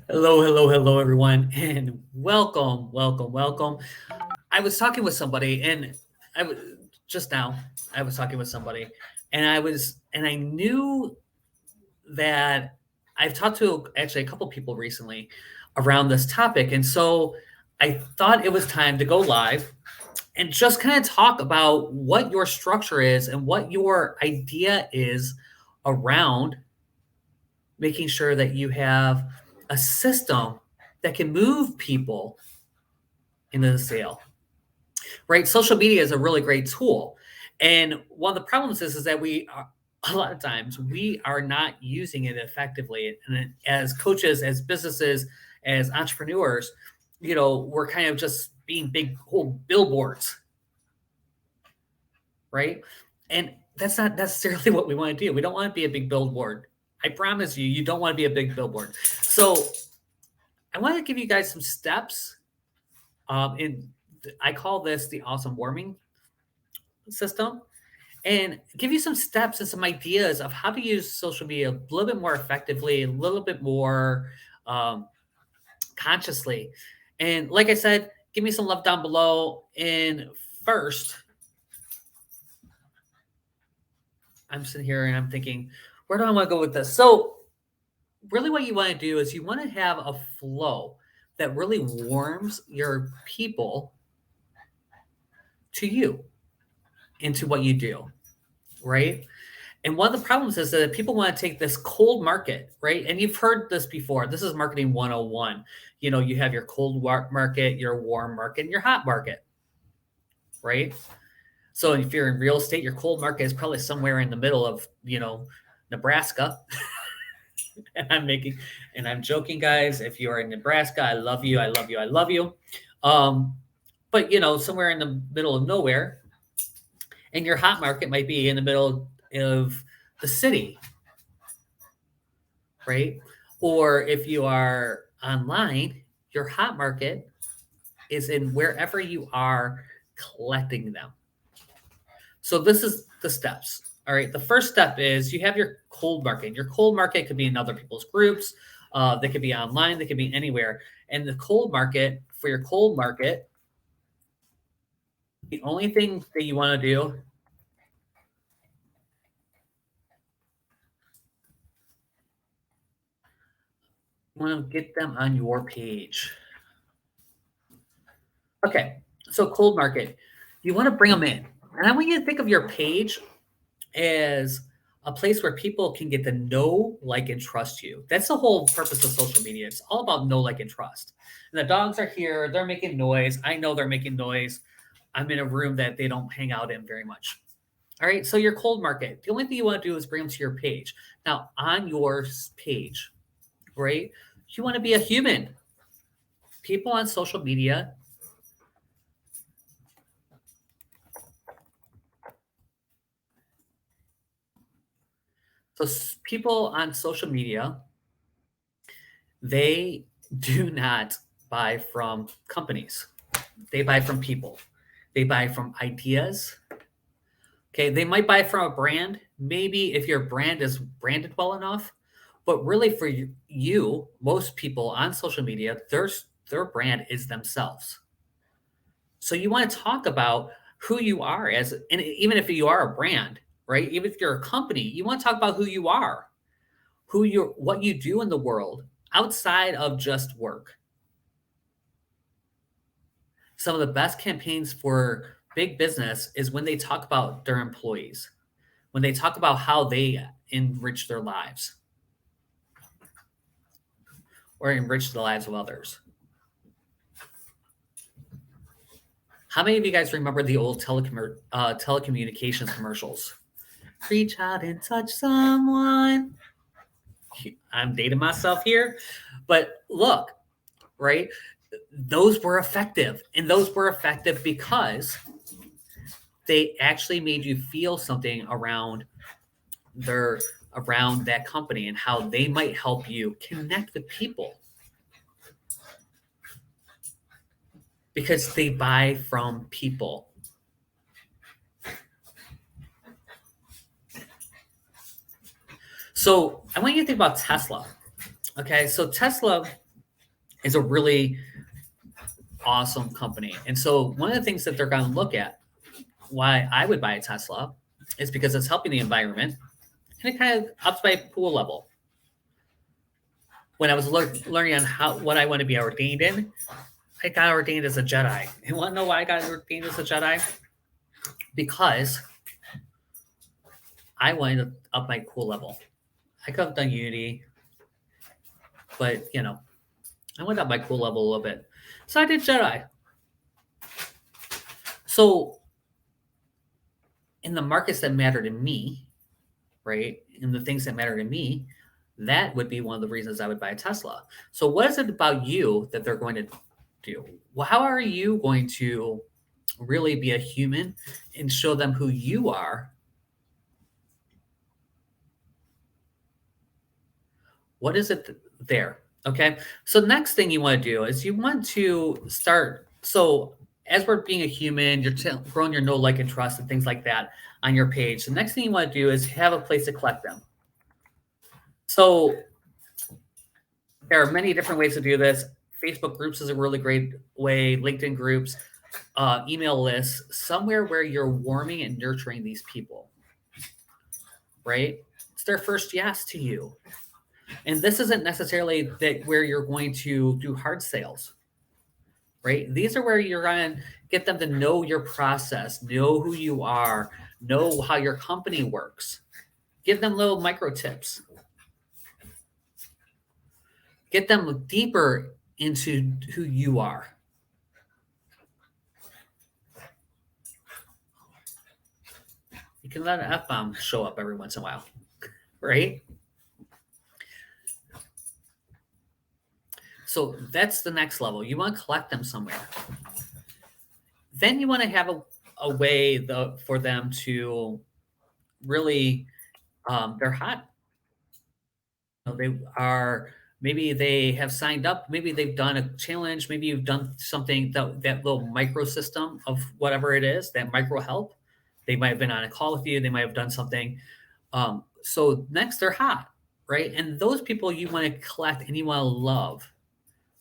Hello, everyone, and welcome. I was talking with somebody, and I was just now. I was talking with somebody, and I knew that I've talked to actually a couple people recently around this topic, and so I thought it was time to go live and just kind of talk about what your structure is and what your idea is around making sure that you have a system that can move people into the sale, right? Social media is a really great tool. And one of the problems is that we are, a lot of times we are not using it effectively. And as coaches, as businesses, as entrepreneurs, we're kind of just being big whole billboards, right? And that's not necessarily what we want to do. We don't want to be a big billboard. I promise you, you don't want to be a big billboard. So I want to give you guys some steps. I call this the awesome warming system, and give you some steps and some ideas of how to use social media a little bit more effectively, a little bit more um, consciously. And like I said, give me some love down below. And first, I'm sitting here and I'm thinking, where do I want to go with this? So, really, what you want to do is you want to have a flow that really warms your people to you into what you do, right? And one of the problems is that people want to take this cold market, right? And you've heard this before. This is marketing 101. You have your cold market, your warm market, and your hot market, right? So if you're in real estate, your cold market is probably somewhere in the middle of, Nebraska. And I'm joking, guys. If you are in Nebraska, I love you. I love you. I love you. But somewhere in the middle of nowhere, and your hot market might be in the middle of the city, right? Or if you are online, your hot market is in wherever you are collecting them. So this is the steps. All right. The first step is you have your cold market. Your cold market could be in other people's groups. They could be online. They could be anywhere. And the cold market, for your cold market, the only thing that you want to do you want to get them on your page. Okay, so cold market, you want to bring them in. And I want you to think of your page as a place where people can get to know, like, and trust you. That's the whole purpose of social media. It's all about know, like, and trust. And the dogs are here. They're making noise. I know they're making noise. I'm in a room that they don't hang out in very much. All right, so your cold market, the only thing you want to do is bring them to your page. Now, on your page, right, you want to be a human. People on social media people on social media, they do not buy from companies. They buy from people. They buy from ideas. Okay, they might buy from a brand, maybe if your brand is branded well enough, but really for you, most people on social media, their brand is themselves. So you want to talk about who you are and even if you are a brand, right? Even if you're a company, you want to talk about who you are, what you do in the world outside of just work. Some of the best campaigns for big business is when they talk about their employees, when they talk about how they enrich their lives or enrich the lives of others. How many of you guys remember the old telecommunications commercials? Reach out and touch someone. I'm dating myself here, but look, right? Those were effective, and those were effective because they actually made you feel something around that company and how they might help you connect with people because they buy from people. So I want you to think about Tesla. Okay, so Tesla is a really awesome company. And so one of the things that they're going to look at, why I would buy a Tesla, is because it's helping the environment and it kind of ups my pool level. When I was learning on what I want to be ordained in, I got ordained as a Jedi. You want to know why I got ordained as a Jedi? Because I wanted to up my pool level. I could have done Unity, but I went up my pool level a little bit. So I did Jedi. So in the markets that matter to me, right, in the things that matter to me, that would be one of the reasons I would buy a Tesla. So what is it about you that they're going to do? Well, how are you going to really be a human and show them who you are? What is it there? Okay. So the next thing you want to do is you want to start. So as we're being a human, you're growing your know, like, and trust and things like that on your page. The next thing you want to do is have a place to collect them. So there are many different ways to do this. Facebook groups is a really great way. LinkedIn groups, email lists, somewhere where you're warming and nurturing these people, right? It's their first yes to you. And this isn't necessarily that where you're going to do hard sales, right? These are where you're going to get them to know your process, know who you are, know how your company works. Give them little micro tips. Get them deeper into who you are. You can let an F-bomb show up every once in a while, right? So that's the next level. You want to collect them somewhere. Then you want to have a way for them to really, they're hot. They are, maybe they have signed up, maybe they've done a challenge, maybe you've done something, that little micro system of whatever it is, that micro help. They might have been on a call with you, they might have done something. So next, they're hot, right? And those people you want to collect and you want to love.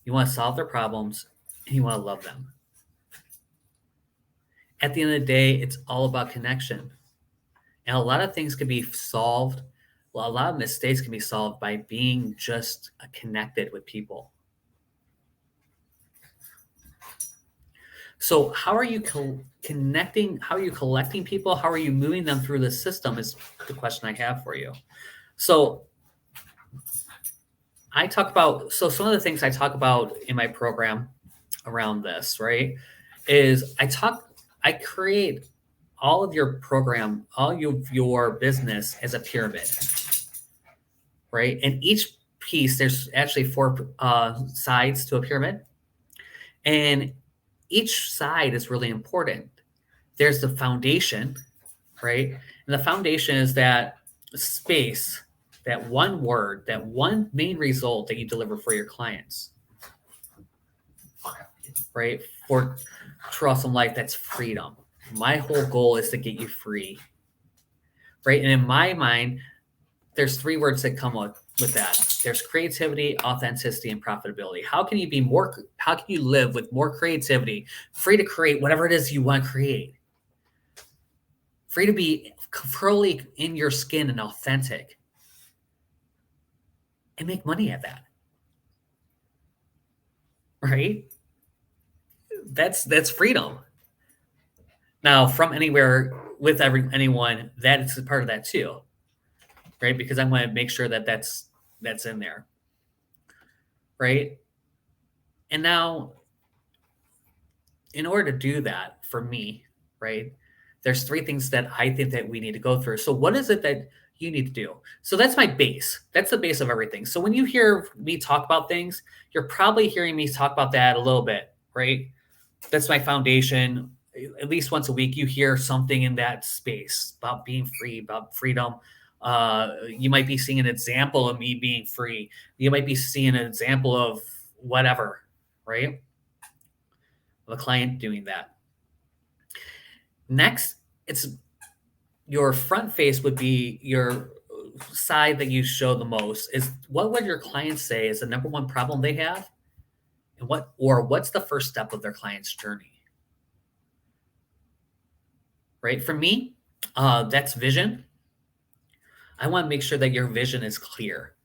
You want to solve their problems and you want to love them. At the end of the day, it's all about connection. And a lot of things can be solved. Well, a lot of mistakes can be solved by being just connected with people. So how are you connecting? How are you collecting people? How are you moving them through the system is the question I have for you. So some of the things I talk about in my program around this, right, is I create all of your program, all of your business as a pyramid, right? And each piece, there's actually four sides to a pyramid. And each side is really important. There's the foundation, right? And the foundation is that space, that one word, that one main result that you deliver for your clients, right? For Trust in Life, that's freedom. My whole goal is to get you free, right? And in my mind, there's three words that come with that. There's creativity, authenticity, and profitability. How can you live with more creativity, free to create whatever it is you want to create, free to be fully in your skin and authentic, and make money at that, right? That's freedom. Now, from anywhere with anyone, that is a part of that too, right? Because I want to make sure that that's in there, right? And now, in order to do that for me, right, there's three things that I think that we need to go through. So what is it that you need to do? So that's my base. That's the base of everything. So when you hear me talk about things, you're probably hearing me talk about that a little bit, right? That's my foundation. At least once a week, you hear something in that space about being free, about freedom. You might be seeing an example of me being free. You might be seeing an example of whatever, right? Of a client doing that. Next, it's your front face would be your side that you show the most is what would your clients say is the number one problem they have, and what's the first step of their client's journey? Right? For me, that's vision. I want to make sure that your vision is clear.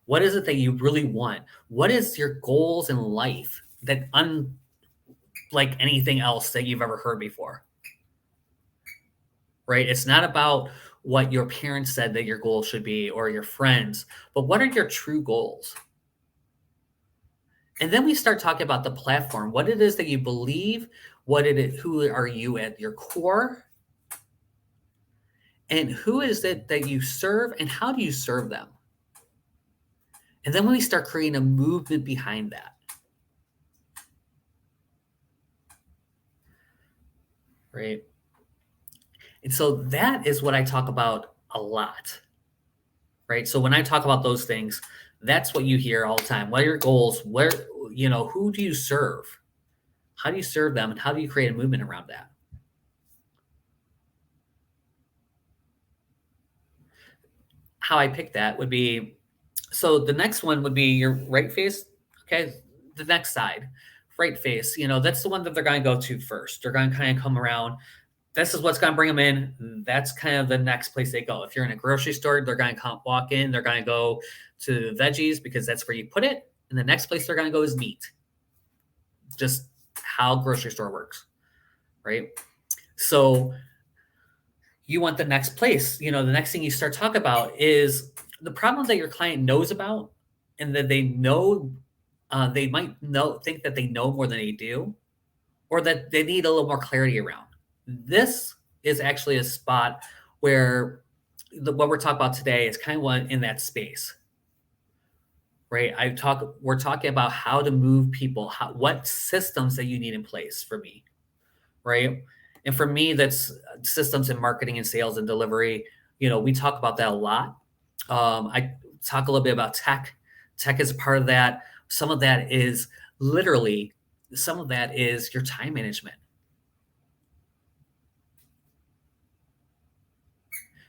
What is it that you really want? What is your goals in life that unlike anything else that you've ever heard before? Right? It's not about what your parents said that your goal should be or your friends, but what are your true goals? And then we start talking about the platform, what it is that you believe, what it is, who are you at your core, and who is it that you serve, and how do you serve them? And then when we start creating a movement behind that, right? And so that is what I talk about a lot, right? So when I talk about those things, that's what you hear all the time. What are your goals? Where, who do you serve? How do you serve them? And how do you create a movement around that? How I pick that would be, so the next one would be your right face. Okay. The next side, right face, that's the one that they're going to go to first. They're going to kind of come around. This is what's going to bring them in. That's kind of the next place they go. If you're in a grocery store, they're going to walk in. They're going to go to veggies because that's where you put it. And the next place they're going to go is meat. Just how grocery store works, right? So you want the next place. The next thing you start talking about is the problem that your client knows about, and that they know, they might think that they know more than they do, or that they need a little more clarity around. This is actually a spot where what we're talking about today is kind of in that space, right? We're talking about how to move people, what systems that you need in place for me, right? And for me, that's systems in marketing and sales and delivery. We talk about that a lot. I talk a little bit about tech. Tech is a part of that. Some of that is your time management.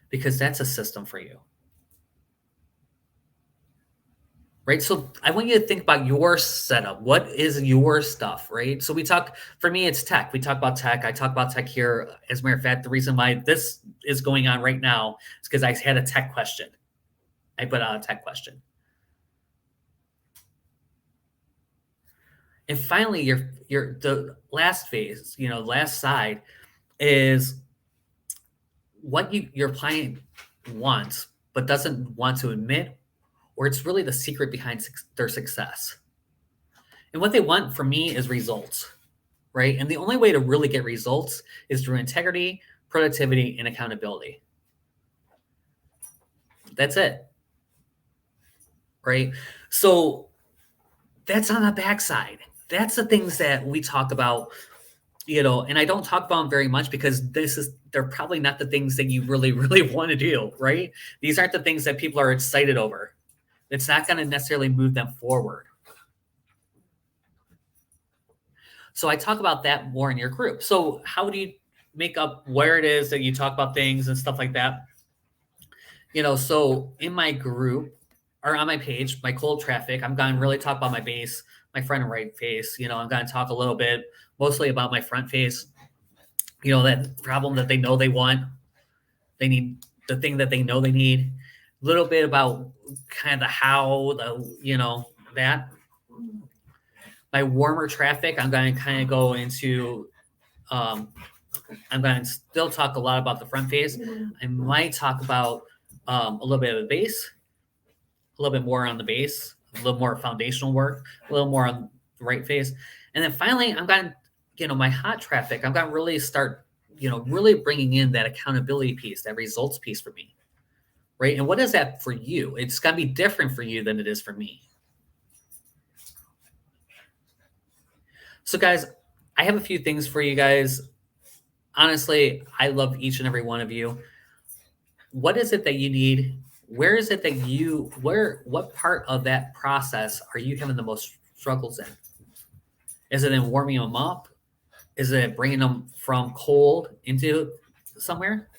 Because that's a system for you. Right? So I want you to think about your setup. What is your stuff, right? So for me, it's tech. We talk about tech. I talk about tech here. As a matter of fact, the reason why this is going on right now is because I had a tech question. I put out a tech question. And finally, the last phase, last side is what your client wants, but doesn't want to admit, or it's really the secret behind their success. And what they want from me is results, right? And the only way to really get results is through integrity, productivity, and accountability. That's it, right? So that's on the backside. That's the things that we talk about, and I don't talk about them very much because they're probably not the things that you really, really want to do, right? These aren't the things that people are excited over. It's not going to necessarily move them forward. So I talk about that more in your group. So how do you make up where it is that you talk about things and stuff like that? So in my group or on my page, my cold traffic, I'm going to really talk about my base, my front and right face. I'm going to talk a little bit, mostly about my front face. That problem that they know they want. They need the thing that they know they need. A little bit about kind of the how, that. My warmer traffic, I'm going to kind of go into, I'm going to still talk a lot about the front face. I might talk about a little bit of the base, a little bit more on the base, a little more foundational work, a little more on the right face. And then finally, I'm going to, my hot traffic, I'm going to really start, really bringing in that accountability piece, that results piece for me, right? And what is that for you? It's got to be different for you than it is for me. So guys, I have a few things for you guys. Honestly, I love each and every one of you. What is it that you need? Where is it that what part of that process are you having the most struggles in? Is it in warming them up? Is it bringing them from cold into somewhere?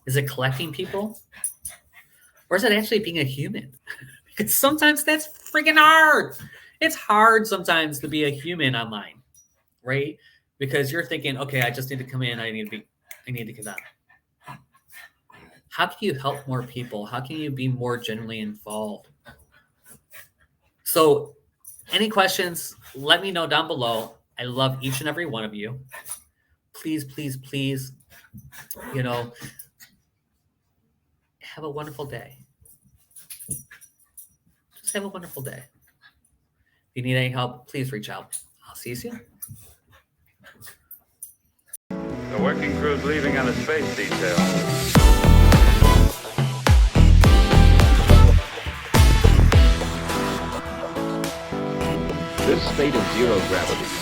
Is it collecting people? Or is it actually being a human? Because sometimes that's freaking hard. It's hard sometimes to be a human online, right? Because you're thinking, okay, I just need to come in. I need to get on. How can you help more people? How can you be more genuinely involved? So, any questions, let me know down below. I love each and every one of you. Please, please, please, have a wonderful day. Just have a wonderful day. If you need any help, please reach out. I'll see you soon. The working crew's leaving on a space detail. This state of zero gravity